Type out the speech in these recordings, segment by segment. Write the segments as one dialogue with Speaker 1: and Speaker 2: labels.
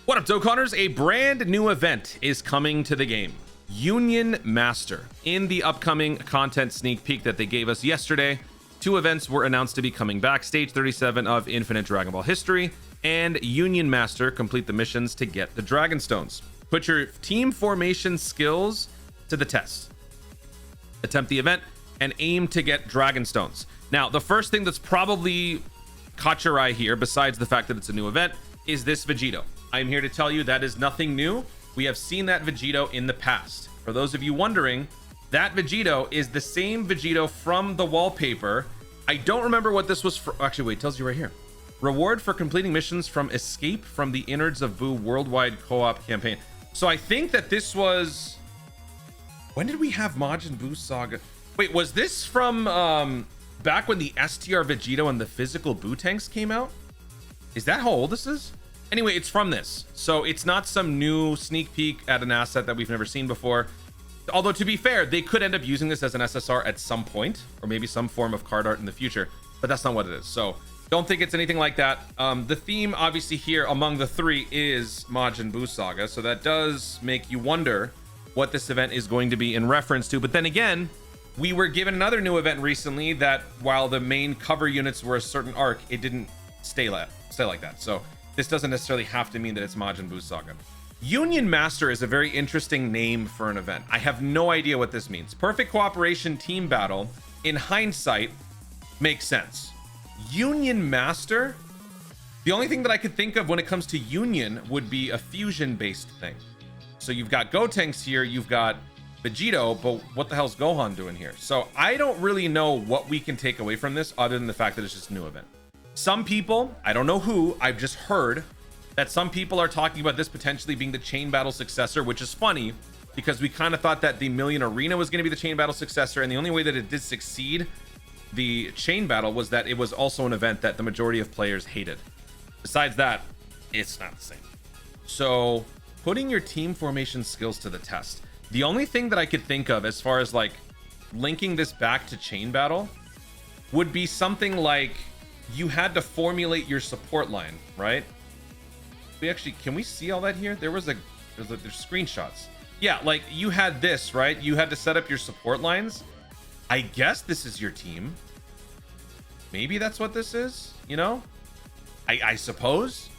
Speaker 1: What up, Dokkanners? A brand new event is coming to the game. Union Master. In the upcoming content sneak peek that they gave us yesterday, 2 events were announced to be coming back. Stage 37 of Infinite Dragon Ball History and Union Master. Complete the missions to get the Dragon Stones. Put your team formation skills to the test. Attempt the event and aim to get Dragon Stones. Now, the first thing that's probably caught your eye here, besides the fact that it's a new event, is this Vegito. I'm here to tell you that is nothing new. We have seen that Vegito in the past. For those of you wondering, that Vegito is the same Vegito from the wallpaper. I don't remember what this was for. Actually, wait, it tells you right here. Reward for completing missions from Escape from the Innards of Buu Worldwide Co-op Campaign. So I think that this was... When did we have Majin Buu Saga? Wait, was this from back when the STR Vegito and the physical Buu tanks came out? Is that how old this is? Anyway, it's from this. So it's not some new sneak peek at an asset that we've never seen before. Although, to be fair, they could end up using this as an SSR at some point, or maybe some form of card art in the future, but that's not what it is. So don't think it's anything like that. The theme, obviously, here among the 3 is Majin Buu Saga. So that does make you wonder what this event is going to be in reference to. But then again, we were given another new event recently that while the main cover units were a certain arc, it didn't stay like that. So this doesn't necessarily have to mean that it's Majin Buu Saga. Union Master is a very interesting name for an event. I have no idea what this means. Perfect cooperation team battle, in hindsight, makes sense. Union Master, the only thing that I could think of when it comes to Union would be a fusion-based thing. So you've got Gotenks here, you've got Vegito, but what the hell's Gohan doing here? So I don't really know what we can take away from this other than the fact that it's just a new event. Some people, I don't know who, I've just heard that some people are talking about this potentially being the Chain Battle successor, which is funny because we kind of thought that the Million Arena was going to be the Chain Battle successor, and the only way that it did succeed the Chain Battle was that it was also an event that the majority of players hated. Besides that, it's not the same. So putting your team formation skills to the test. The only thing that I could think of as far as like linking this back to Chain Battle would be something like you had to formulate your support line, right? We actually, can we see all that here? There's screenshots. Yeah, like you had this, right? You had to set up your support lines. I guess this is your team. Maybe that's what this is, you know? I suppose.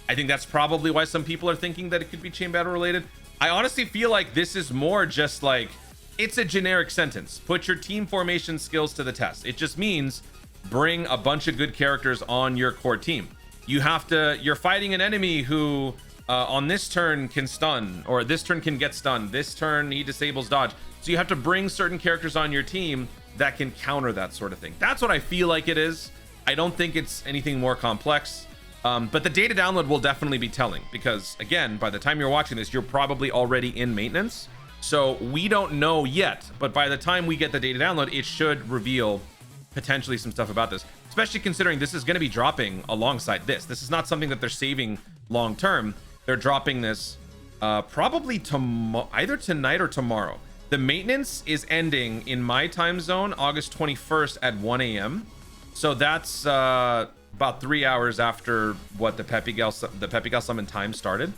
Speaker 1: I think that's probably why some people are thinking that it could be Chain Battle related. I honestly feel like this is more just like, it's a generic sentence. Put your team formation skills to the test. It just means bring a bunch of good characters on your core team. You're fighting an enemy who on this turn can stun, or this turn can get stunned, this turn he disables dodge. So you have to bring certain characters on your team that can counter that sort of thing. That's what I feel like it is. I don't think it's anything more complex. But the data download will definitely be telling, because again, by the time you're watching this, you're probably already in maintenance. So we don't know yet, but by the time we get the data download, it should reveal potentially some stuff about this, especially considering this is going to be dropping alongside this. This is not something that they're saving long term. They're dropping this probably either tonight or tomorrow. The maintenance is ending in my time zone August 21st at 1 a.m. So that's about 3 hours after what the Peppy Gal Summon time started.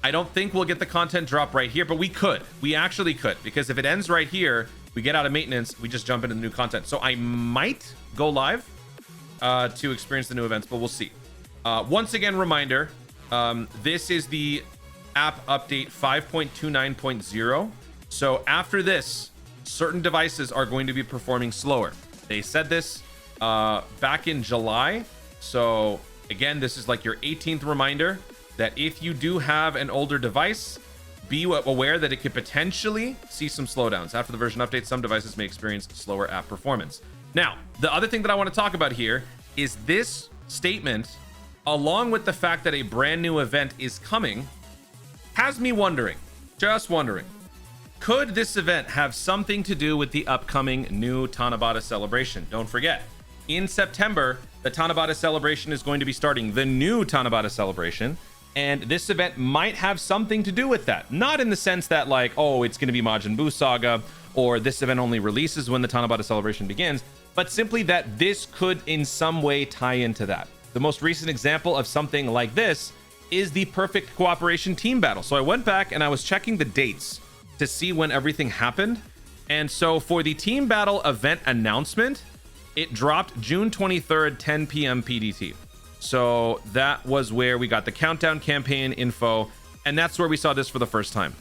Speaker 1: I don't think we'll get the content drop right here, but we could. We actually could, because if it ends right here, we get out of maintenance, we just jump into the new content. So I might go live to experience the new events, but we'll see. Once again, reminder, this is the app update 5.29.0. So after this, certain devices are going to be performing slower. They said this back in July. So again, this is like your 18th reminder that if you do have an older device, be aware that it could potentially see some slowdowns. After the version update, some devices may experience slower app performance. Now, the other thing that I want to talk about here is this statement, along with the fact that a brand new event is coming, has me wondering, just wondering, could this event have something to do with the upcoming new Tanabata celebration? Don't forget, in September, the Tanabata celebration is going to be starting, the new Tanabata celebration. And this event might have something to do with that. Not in the sense that like, oh, it's going to be Majin Buu Saga, or this event only releases when the Tanabata celebration begins, but simply that this could in some way tie into that. The most recent example of something like this is the perfect cooperation team battle. So I went back and I was checking the dates to see when everything happened. And so for the team battle event announcement, it dropped June 23rd, 10 p.m. PDT. So that was where we got the countdown campaign info. And that's where we saw this for the first time.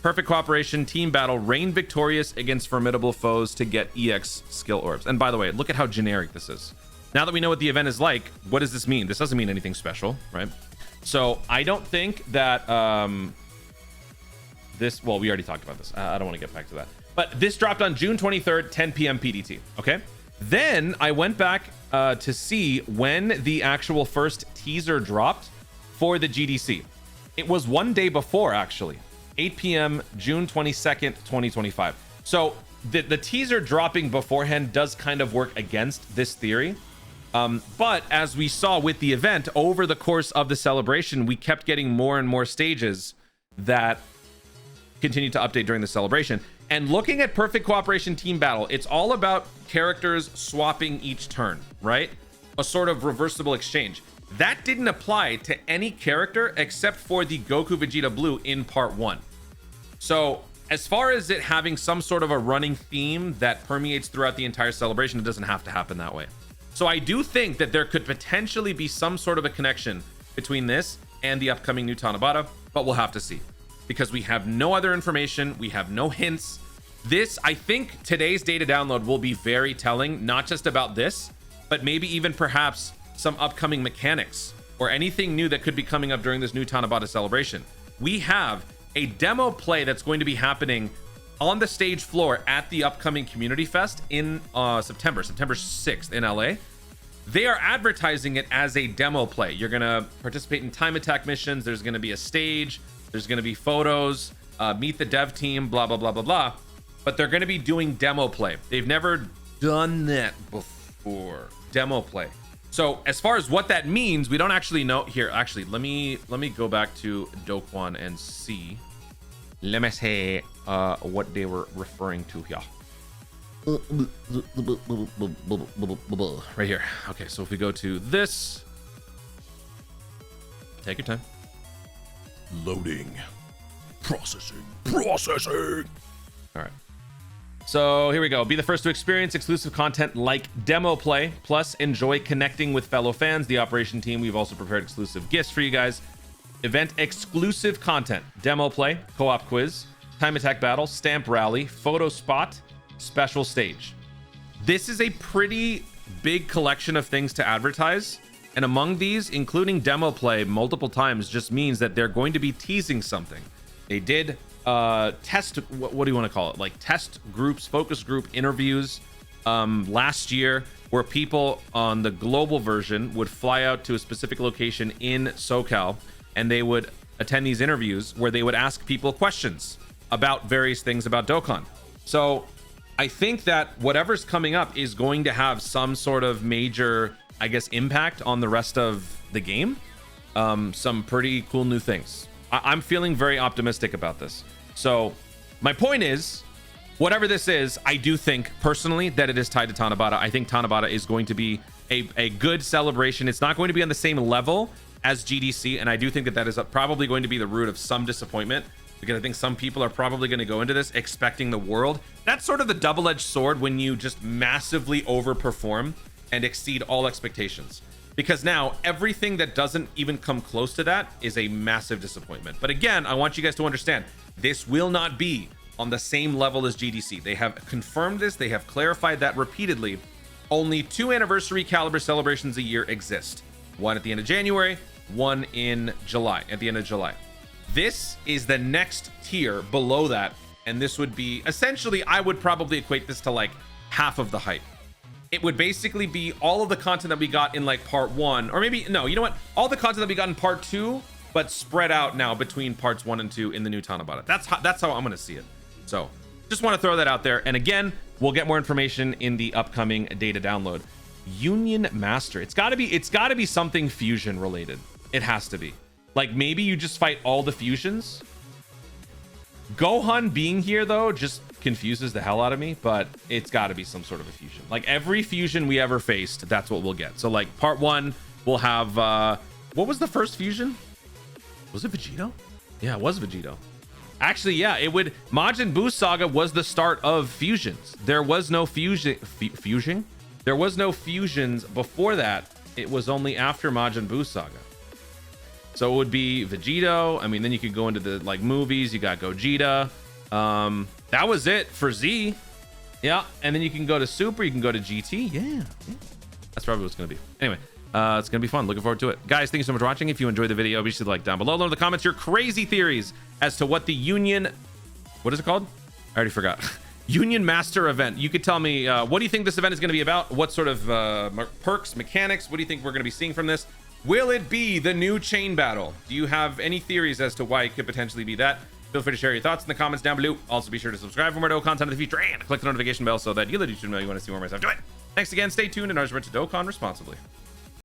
Speaker 1: Perfect cooperation team battle, reign victorious against formidable foes to get EX skill orbs. And by the way, look at how generic this is. Now that we know what the event is like, what does this mean? This doesn't mean anything special, right? So I don't think that well, we already talked about this. I don't want to get back to that. But this dropped on June 23rd, 10 p.m. PDT. Okay. Then I went back to see when the actual first teaser dropped for the GDC. It was one day before, actually. 8 p.m. June 22nd, 2025. So the teaser dropping beforehand does kind of work against this theory. But as we saw with the event, over the course of the celebration, we kept getting more and more stages that continued to update during the celebration. And looking at Perfect Cooperation Team Battle, it's all about characters swapping each turn, right? A sort of reversible exchange. That didn't apply to any character except for the Goku Vegeta Blue in part 1. So as far as it having some sort of a running theme that permeates throughout the entire celebration, it doesn't have to happen that way. So I do think that there could potentially be some sort of a connection between this and the upcoming new Tanabata, but we'll have to see because we have no other information. We have no hints. This, I think today's data download will be very telling, not just about this, but maybe even perhaps some upcoming mechanics or anything new that could be coming up during this new Tanabata celebration. We have a demo play that's going to be happening on the stage floor at the upcoming Community Fest in September 6th in LA. They are advertising it as a demo play. You're gonna participate in time attack missions. There's gonna be a stage. There's gonna be photos, meet the dev team, blah, blah, blah, blah, blah. But they're gonna be doing demo play. They've never done that before, demo play. So as far as what that means, we don't actually know. Here, actually, let me go back to Dokkan and see. Let me see what they were referring to here. Right here. Okay, so if we go to this, take your time.
Speaker 2: Loading. Processing. Processing.
Speaker 1: All right. So here we go. Be the first to experience exclusive content like demo play, plus enjoy connecting with fellow fans. The operation team, we've also prepared exclusive gifts for you guys. Event exclusive content, demo play, co-op quiz, time attack battle, stamp rally, photo spot, special stage. This is a pretty big collection of things to advertise. And among these, including demo play multiple times, just means that they're going to be teasing something. They did test, what do you want to call it? Like test groups, focus group interviews last year, where people on the global version would fly out to a specific location in SoCal and they would attend these interviews where they would ask people questions about various things about Dokkan. So I think that whatever's coming up is going to have some sort of major, I guess, impact on the rest of the game. Some pretty cool new things. I'm feeling very optimistic about this. So my point is, whatever this is, I do think personally that it is tied to Tanabata. I think Tanabata is going to be a good celebration. It's not going to be on the same level as GDC. And I do think that that is probably going to be the root of some disappointment, because I think some people are probably going to go into this expecting the world. That's sort of the double-edged sword when you just massively overperform and exceed all expectations. Because now everything that doesn't even come close to that is a massive disappointment. But again, I want you guys to understand, this will not be on the same level as GDC. They have confirmed this. They have clarified that repeatedly. Only 2 anniversary caliber celebrations a year exist. One at the end of January, one in July, at the end of July. This is the next tier below that. And this would be essentially, I would probably equate this to like half of the hype. It would basically be all of the content that we got in like part 1, or maybe, no, you know what? All the content that we got in part 2, but spread out now between parts 1 and 2 in the new Tanabata. That's how I'm going to see it. So just want to throw that out there. And again, we'll get more information in the upcoming data download. Union Master. It's got to be something fusion related. It has to be. Like maybe you just fight all the fusions. Gohan being here though just confuses the hell out of me, but it's got to be some sort of a fusion. Like every fusion we ever faced, that's what we'll get. So like part 1 we'll have what was the first fusion? Was it Vegito? Yeah, it was Vegito. Actually, yeah, it would. Majin Buu Saga was the start of fusions. There was no fusion. There was no fusions before that. It was only after Majin Buu Saga. So it would be Vegito. I mean, then you could go into the like movies. You got Gogeta. That was it for Z. Yeah, and then you can go to Super. You can go to GT. Yeah. That's probably what it's gonna be. Anyway. It's gonna be fun. Looking forward to it, guys. Thank you so much for watching. If you enjoyed the video, be sure to like down below. Leave in the comments your crazy theories as to what the Union, what is it called? I already forgot. Union Master event. You could tell me what do you think this event is going to be about? What sort of perks, mechanics? What do you think we're going to be seeing from this? Will it be the new chain battle? Do you have any theories as to why it could potentially be that? Feel free to share your thoughts in the comments down below. Also, be sure to subscribe for more Dokkan content in the future and click the notification bell so that you let YouTube know you want to see more of myself do it. Thanks again. Stay tuned and remember to Dokkan responsibly.